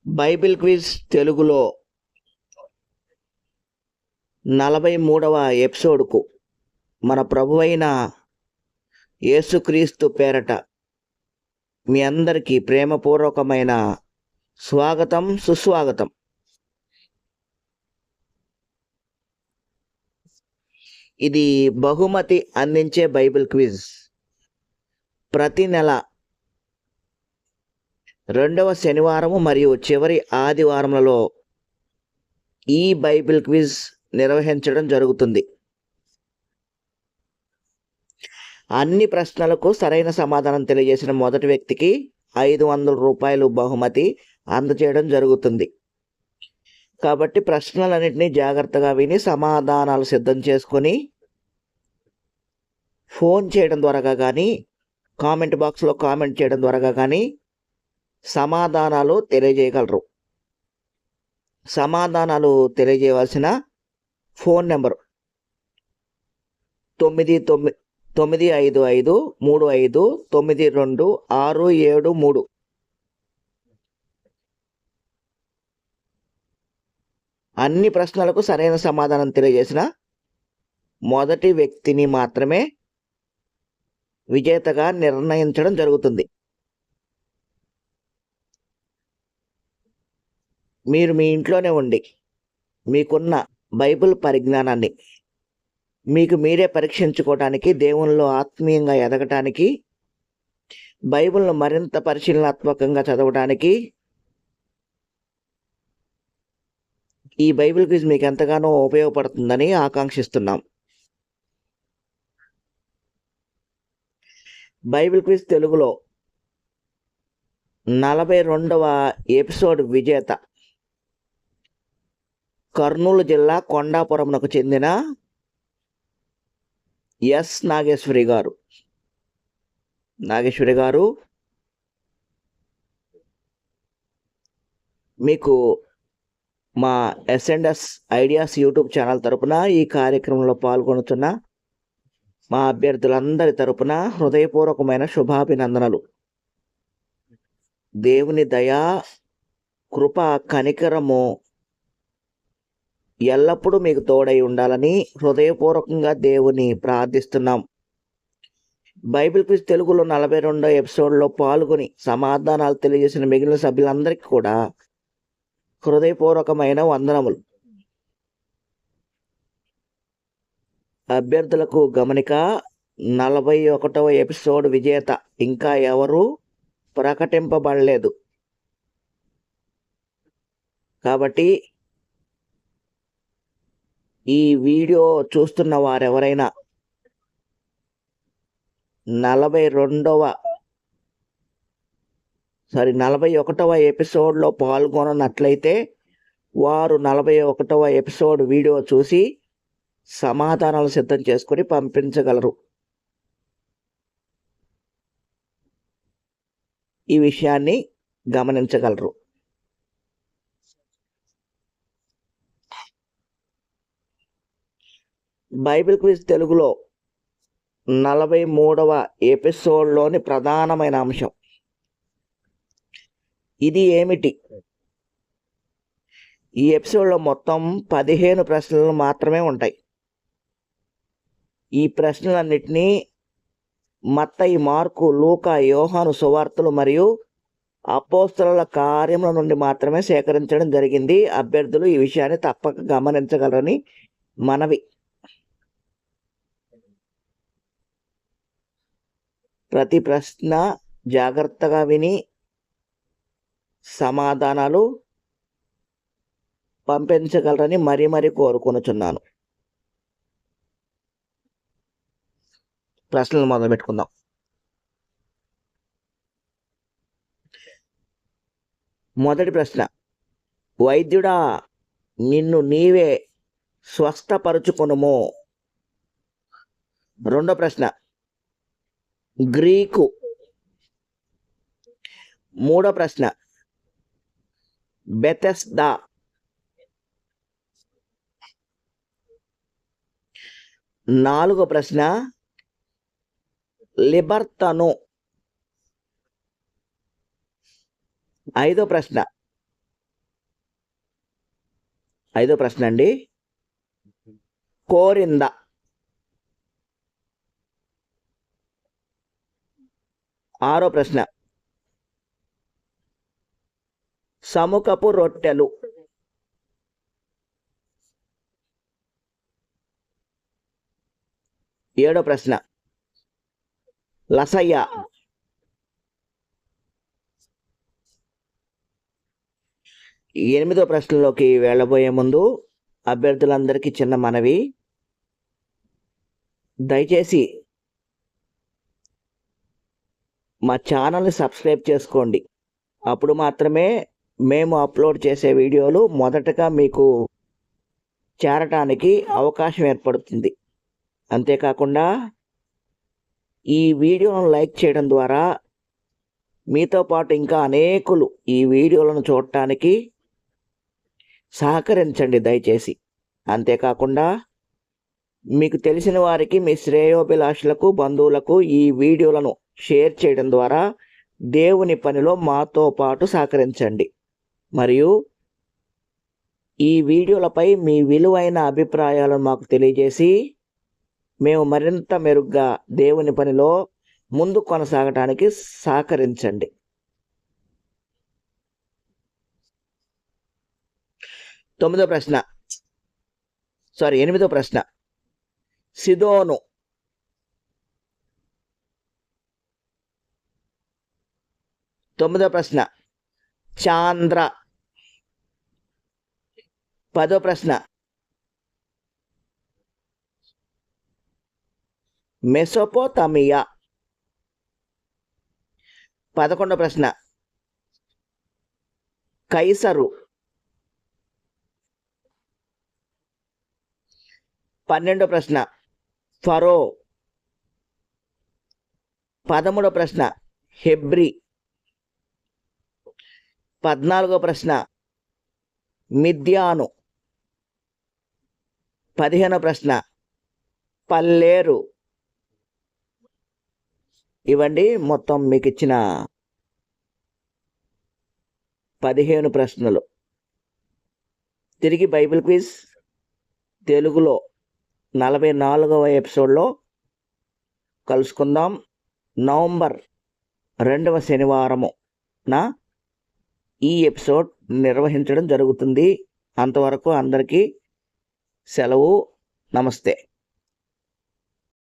Bible quiz తెలుగులో 43వ ఎపిసోడ్కు మన ప్రభువైన యేసుక్రీస్తు పేరట మీ అందరికీ ప్రేమపూర్వకమైన స్వాగతం, సుస్వాగతం. ఇది బహుమతి అందించే బైబిల్ క్విజ్. ప్రతి నెల 2వ శనివారము మరియు చివరి ఆదివారములలో ఈ బైబిల్ క్విజ్ నిర్వహించడం జరుగుతుంది. అన్ని ప్రశ్నలకు సరైన సమాధానం తెలియజేసిన మొదటి వ్యక్తికి 500 రూపాయలు బహుమతి అందజేయడం జరుగుతుంది. కాబట్టి ప్రశ్నలన్నింటినీ జాగ్రత్తగా విని సమాధానాలు సిద్ధం చేసుకొని ఫోన్ చేయడం ద్వారా కానీ, కామెంట్ బాక్స్లో కామెంట్ చేయడం ద్వారా కానీ సమాధానాలు తెలియజేయగలరు. సమాధానాలు తెలియజేయవలసిన ఫోన్ నెంబరు 9955359267 అన్ని ప్రశ్నలకు సరైన సమాధానం తెలియజేసిన మొదటి వ్యక్తిని మాత్రమే విజేతగా నిర్ణయించడం జరుగుతుంది. మీరు మీ ఇంట్లోనే ఉండి మీకున్న బైబిల్ పరిజ్ఞానాన్ని మీకు మీరే పరీక్షించుకోవడానికి, దేవునిలో ఆత్మీయంగా ఎదగటానికి, బైబిల్ను మరింత పరిశీలనాత్మకంగా చదవడానికి ఈ బైబిల్ క్విజ్ మీకు ఎంతగానో ఉపయోగపడుతుందని ఆకాంక్షిస్తున్నాం. బైబిల్ క్విజ్ తెలుగులో 42వ ఎపిసోడ్ విజేత కర్నూలు జిల్లా కొండాపురంకు చెందిన ఎస్ నాగేశ్వరి గారు మీకు మా S&S ఐడియాస్ యూట్యూబ్ ఛానల్ తరపున ఈ కార్యక్రమంలో పాల్గొనుతున్న మా అభ్యర్థులందరి తరపున హృదయపూర్వకమైన శుభాభినందనలు. దేవుని దయా, కృప, కనికరము ఎల్లప్పుడూ మీకు తోడై ఉండాలని హృదయపూర్వకంగా దేవుని ప్రార్థిస్తున్నాం. బైబిల్ క్విజ్ తెలుగులో 42వ ఎపిసోడ్లో పాల్గొని సమాధానాలు తెలియజేసిన మిగిలిన సభ్యులందరికీ కూడా హృదయపూర్వకమైన వందనములు. అభ్యర్థులకు గమనిక, 41వ ఎపిసోడ్ విజేత ఇంకా ఎవరు ప్రకటింపబడలేదు. కాబట్టి ఈ వీడియో చూస్తున్న వారెవరైనా 41వ ఎపిసోడ్లో పాల్గొననట్లయితే వారు 41వ ఎపిసోడ్ వీడియో చూసి సమాధానాలు సిద్ధం చేసుకొని పంపించగలరు. ఈ విషయాన్ని గమనించగలరు. బైబిల్ క్విజ్ తెలుగులో 43వ ఎపిసోడ్లోని ప్రధానమైన అంశం ఇది ఏమిటి? ఈ ఎపిసోడ్లో మొత్తం 15 ప్రశ్నలు మాత్రమే ఉంటాయి. ఈ ప్రశ్నలన్నిటినీ మత్తయి, మార్కు, లూకా, యోహాను సువార్తలు మరియు అపోస్తలుల కార్యముల నుండి మాత్రమే సేకరించడం జరిగింది. అభ్యర్థులు ఈ విషయాన్ని తప్పక గమనించగలరని మనవి. ప్రతి ప్రశ్న జాగ్రత్తగా విని సమాధానాలు పంపించగలరని మరీ కోరుకొనుచున్నాను. ప్రశ్నలు మొదలు పెట్టుకుందాం. మొదటి ప్రశ్న, వైద్యుడా నిన్ను నీవే స్వస్థపరుచుకొనుము. రెండో ప్రశ్న, గ్రీకు. మూడో ప్రశ్న, బెతెస్దా. నాలుగో ప్రశ్న, లిబర్తను. ఐదో ప్రశ్న, 5వ ప్రశ్న అండి, కోరింద. 6వ ప్రశ్న, సముఖపు రొట్టెలు. 7వ ప్రశ్న, లసయ్య. 8వ ప్రశ్నలోకి వెళ్ళబోయే ముందు అభ్యర్థులందరికీ చిన్న మనవి, దయచేసి మా ఛానల్ని సబ్స్క్రైబ్ చేసుకోండి. అప్పుడు మాత్రమే మేము అప్లోడ్ చేసే వీడియోలు మొదటగా మీకు చేరటానికి అవకాశం ఏర్పడుతుంది. అంతేకాకుండా ఈ వీడియోను లైక్ చేయడం ద్వారా మీతో పాటు ఇంకా అనేకులు ఈ వీడియోలను చూడటానికి సహకరించండి దయచేసి. అంతేకాకుండా మీకు తెలిసిన వారికి, మీ శ్రేయోభిలాషులకు, బంధువులకు ఈ వీడియోలను షేర్ చేయడం ద్వారా దేవుని పనిలో మాతో పాటు సహకరించండి. మరియు ఈ వీడియోలపై మీ విలువైన అభిప్రాయాలను మాకు తెలియజేసి మేము మరింత మెరుగ్గా దేవుని పనిలో ముందు కొనసాగటానికి సహకరించండి. 8వ ప్రశ్న, సిదోను. 9వ ప్రశ్న, చాంద్ర. 10వ ప్రశ్న, మెసొపోతామియా. 11వ ప్రశ్న, కైసరు. 12వ ప్రశ్న, ఫరో. 13వ ప్రశ్న, హెబ్రీ. 14వ ప్రశ్న, మిద్యాను. 15వ ప్రశ్న, పల్లేరు. ఇవ్వండి మొత్తం మీకు ఇచ్చిన 15 ప్రశ్నలు. తిరిగి బైబిల్ క్విజ్ తెలుగులో 44వ ఎపిసోడ్లో కలుసుకుందాం. నవంబర్ 2వ శనివారమున ఈ ఎపిసోడ్ నిర్వహించడం జరుగుతుంది. అంతవరకు అందరికీ సెలవు. నమస్తే.